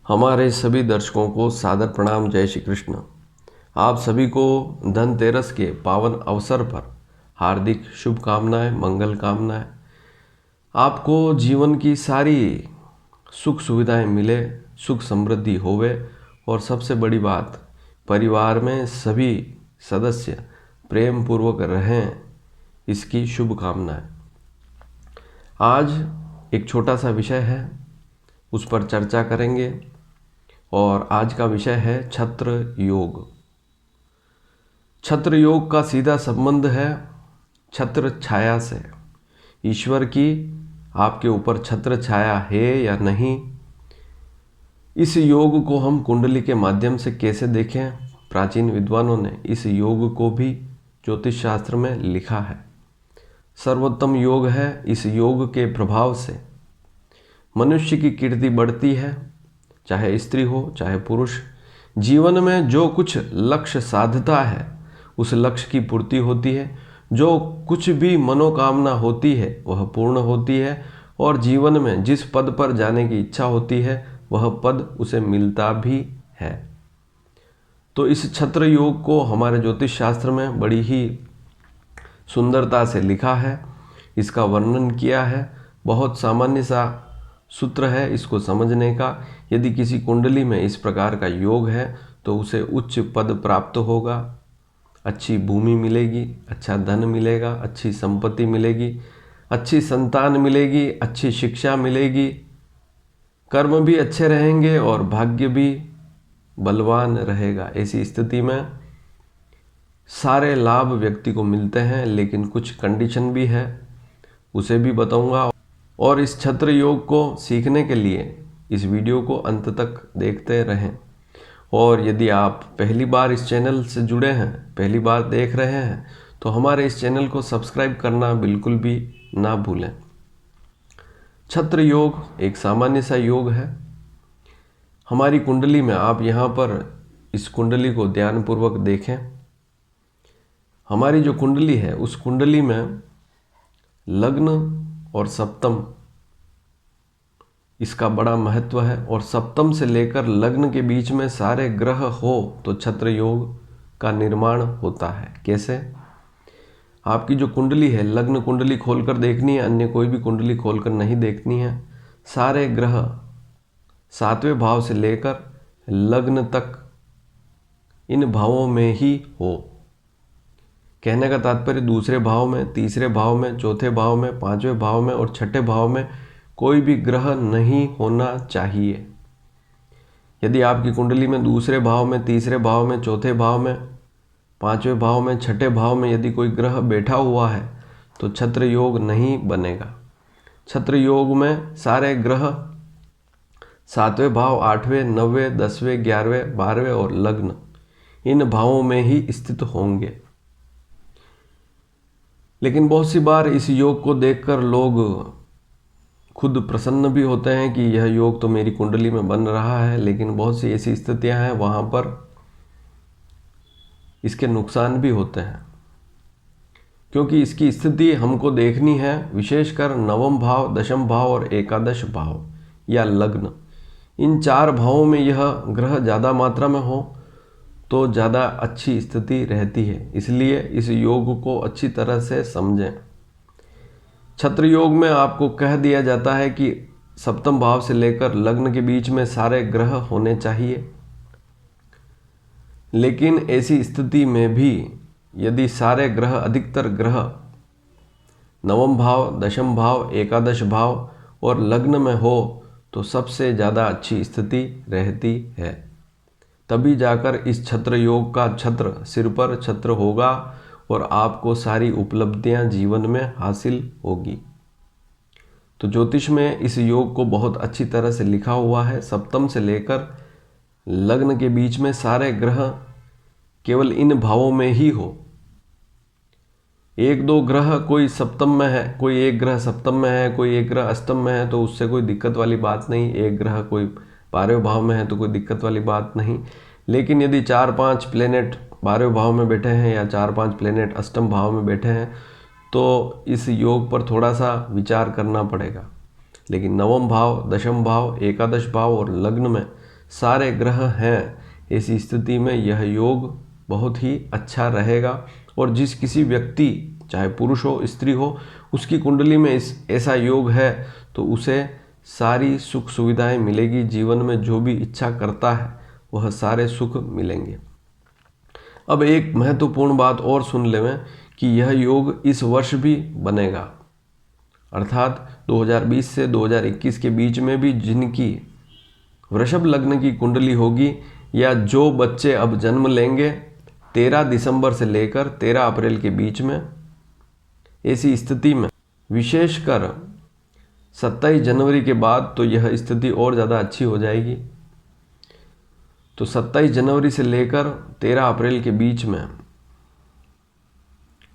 हमारे सभी दर्शकों को सादर प्रणाम। जय श्री कृष्ण। आप सभी को धनतेरस के पावन अवसर पर हार्दिक शुभकामनाएं, मंगल कामनाएं। आपको जीवन की सारी सुख सुविधाएं मिले, सुख समृद्धि होवे और सबसे बड़ी बात, परिवार में सभी सदस्य प्रेम पूर्वक रहें, इसकी शुभकामनाएं। आज एक छोटा सा विषय है, उस पर चर्चा करेंगे और आज का विषय है छत्र योग। छत्र योग का सीधा संबंध है छत्र छाया से। ईश्वर की आपके ऊपर छत्र छाया है या नहीं, इस योग को हम कुंडली के माध्यम से कैसे देखें। प्राचीन विद्वानों ने इस योग को भी ज्योतिष शास्त्र में लिखा है। सर्वोत्तम योग है। इस योग के प्रभाव से मनुष्य की कीर्ति बढ़ती है, चाहे स्त्री हो चाहे पुरुष। जीवन में जो कुछ लक्ष्य साधता है उस लक्ष्य की पूर्ति होती है। जो कुछ भी मनोकामना होती है वह पूर्ण होती है और जीवन में जिस पद पर जाने की इच्छा होती है वह पद उसे मिलता भी है। तो इस छत्र योग को हमारे ज्योतिष शास्त्र में बड़ी ही सुंदरता से लिखा है, इसका वर्णन किया है। बहुत सामान्य सा सूत्र है इसको समझने का। यदि किसी कुंडली में इस प्रकार का योग है तो उसे उच्च पद प्राप्त होगा, अच्छी भूमि मिलेगी, अच्छा धन मिलेगा, अच्छी संपत्ति मिलेगी, अच्छी संतान मिलेगी, अच्छी शिक्षा मिलेगी, कर्म भी अच्छे रहेंगे और भाग्य भी बलवान रहेगा। ऐसी स्थिति में सारे लाभ व्यक्ति को मिलते हैं, लेकिन कुछ कंडीशन भी है, उसे भी बताऊंगा। और इस छत्र योग को सीखने के लिए इस वीडियो को अंत तक देखते रहें। और यदि आप पहली बार इस चैनल से जुड़े हैं, पहली बार देख रहे हैं, तो हमारे इस चैनल को सब्सक्राइब करना बिल्कुल भी ना भूलें। छत्र योग एक सामान्य सा योग है। हमारी कुंडली में आप यहाँ पर इस कुंडली को ध्यानपूर्वक देखें। हमारी जो कुंडली है उस कुंडली में लग्न और सप्तम इसका बड़ा महत्व है। और सप्तम से लेकर लग्न के बीच में सारे ग्रह हो तो छत्र योग का निर्माण होता है। कैसे? आपकी जो कुंडली है, लग्न कुंडली खोलकर देखनी है, अन्य कोई भी कुंडली खोलकर नहीं देखनी है। सारे ग्रह 7वें भाव से लेकर लग्न तक इन भावों में ही हो। कहने का तात्पर्य दूसरे भाव में, तीसरे भाव में, चौथे भाव में, 5वें भाव में और 6ठे भाव में कोई भी ग्रह नहीं होना चाहिए। यदि आपकी कुंडली में दूसरे भाव में, तीसरे भाव में, चौथे भाव में, 5वें भाव में, 6ठे भाव में यदि कोई ग्रह बैठा हुआ है तो छत्र योग नहीं बनेगा। छत्र योग में सारे ग्रह 7वें भाव, 8वें, 9वें, 10वें, 11वें, 12वें और लग्न इन भावों में ही स्थित होंगे। लेकिन बहुत सी बार इस योग को देखकर लोग खुद प्रसन्न भी होते हैं कि यह योग तो मेरी कुंडली में बन रहा है, लेकिन बहुत सी ऐसी स्थितियां हैं वहाँ पर इसके नुकसान भी होते हैं। क्योंकि इसकी स्थिति हमको देखनी है विशेषकर नवम भाव, दशम भाव और एकादश भाव या लग्न, इन 4 भावों में यह ग्रह ज़्यादा मात्रा में हो तो ज़्यादा अच्छी स्थिति रहती है। इसलिए इस योग को अच्छी तरह से समझें। छत्र योग में आपको कह दिया जाता है कि सप्तम भाव से लेकर लग्न के बीच में सारे ग्रह होने चाहिए। लेकिन ऐसी स्थिति में भी यदि सारे ग्रह, अधिकतर ग्रह नवम भाव, दशम भाव, एकादश भाव और लग्न में हो तो सबसे ज़्यादा अच्छी स्थिति रहती है। तभी जाकर इस छत्र योग का छत्र सिर पर छत्र होगा और आपको सारी उपलब्धियां जीवन में हासिल होगी। तो ज्योतिष में इस योग को बहुत अच्छी तरह से लिखा हुआ है। सप्तम से लेकर लग्न के बीच में सारे ग्रह केवल इन भावों में ही हो। 1-2 ग्रह कोई सप्तम में है, कोई एक ग्रह सप्तम में है, कोई एक ग्रह अष्टम में है तो उससे कोई दिक्कत वाली बात नहीं। एक ग्रह कोई 12वें भाव में है तो कोई दिक्कत वाली बात नहीं। लेकिन यदि 4-5 प्लेनेट 12वें भाव में बैठे हैं या 4-5 प्लेनेट अष्टम भाव में बैठे हैं तो इस योग पर थोड़ा सा विचार करना पड़ेगा। लेकिन नवम भाव, दशम भाव, एकादश भाव और लग्न में सारे ग्रह हैं, ऐसी स्थिति में यह योग बहुत ही अच्छा रहेगा। और जिस किसी व्यक्ति, चाहे पुरुष हो स्त्री हो, उसकी कुंडली में ऐसा योग है तो उसे सारी सुख सुविधाएं मिलेगी। जीवन में जो भी इच्छा करता है वह सारे सुख मिलेंगे। अब एक महत्वपूर्ण बात और सुन लें कि यह योग इस वर्ष भी बनेगा, अर्थात 2020 से 2021 के बीच में भी जिनकी वृषभ लग्न की कुंडली होगी या जो बच्चे अब जन्म लेंगे 13 दिसंबर से लेकर 13 अप्रैल के बीच में, ऐसी स्थिति में विशेषकर 27 जनवरी के बाद तो यह स्थिति और ज़्यादा अच्छी हो जाएगी। तो 27 जनवरी से लेकर 13 अप्रैल के बीच में,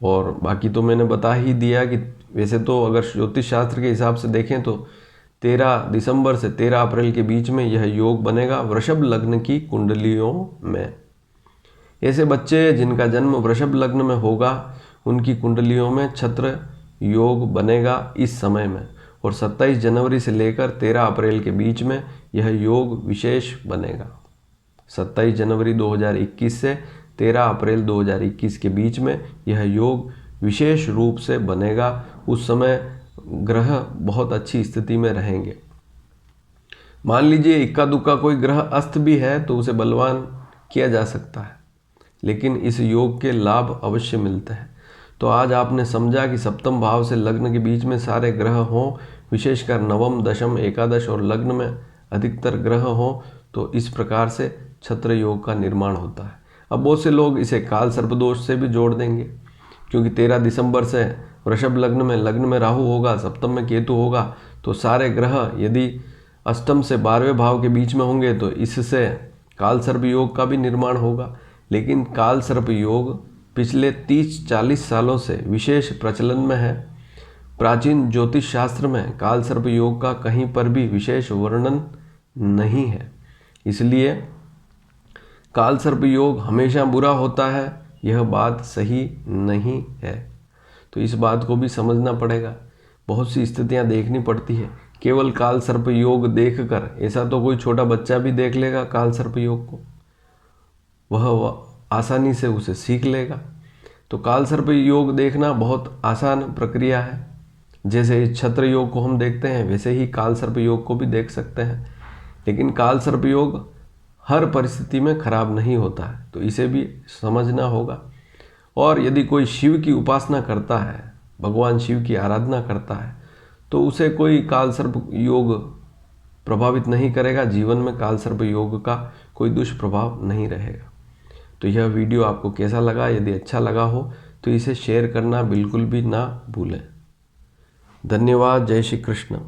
और बाकी तो मैंने बता ही दिया कि वैसे तो अगर ज्योतिष शास्त्र के हिसाब से देखें तो 13 दिसंबर से 13 अप्रैल के बीच में यह योग बनेगा वृषभ लग्न की कुंडलियों में। ऐसे बच्चे जिनका जन्म वृषभ लग्न में होगा उनकी कुंडलियों में छत्र योग बनेगा इस समय में, और 27 जनवरी से लेकर 13 अप्रैल के बीच में यह योग विशेष बनेगा। 27 जनवरी 2021 से 13 अप्रैल 2021 के बीच में यह योग विशेष रूप से बनेगा। उस समय ग्रह बहुत अच्छी स्थिति में रहेंगे। मान लीजिए इक्का दुक्का कोई ग्रह अस्त भी है तो उसे बलवान किया जा सकता है, लेकिन इस योग के लाभ अवश्य मिलते हैं। तो आज आपने समझा कि सप्तम भाव से लग्न के बीच में सारे ग्रह हों, विशेषकर नवम, दशम, एकादश और लग्न में अधिकतर ग्रह हों, तो इस प्रकार से छत्र योग का निर्माण होता है। अब बहुत से लोग इसे काल सर्पदोष से भी जोड़ देंगे, क्योंकि 13 दिसंबर से वृषभ लग्न में राहु होगा, सप्तम में केतु होगा, तो सारे ग्रह यदि अष्टम से 12वें भाव के बीच में होंगे तो इससे काल सर्प योग का भी निर्माण होगा। लेकिन काल सर्प योग पिछले 30-40 सालों से विशेष प्रचलन में है। प्राचीन ज्योतिष शास्त्र में काल सर्प योग का कहीं पर भी विशेष वर्णन नहीं है, इसलिए काल सर्प योग हमेशा बुरा होता है यह बात सही नहीं है। तो इस बात को भी समझना पड़ेगा। बहुत सी स्थितियां देखनी पड़ती है। केवल काल सर्प योग देखकर, ऐसा तो कोई छोटा बच्चा भी देख लेगा काल सर्प योग को, वह आसानी से उसे सीख लेगा। तो काल सर्प योग देखना बहुत आसान प्रक्रिया है। जैसे इस छत्र योग को हम देखते हैं वैसे ही काल सर्प योग को भी देख सकते हैं। लेकिन काल सर्प योग हर परिस्थिति में खराब नहीं होता है, तो इसे भी समझना होगा। और यदि कोई शिव की उपासना करता है, भगवान शिव की आराधना करता है, तो उसे कोई काल सर्प योग प्रभावित नहीं करेगा। जीवन में काल सर्प योग का कोई दुष्प्रभाव नहीं रहेगा। तो यह वीडियो आपको कैसा लगा? यदि अच्छा लगा हो तो इसे शेयर करना बिल्कुल भी ना भूलें। धन्यवाद। जय श्री कृष्ण।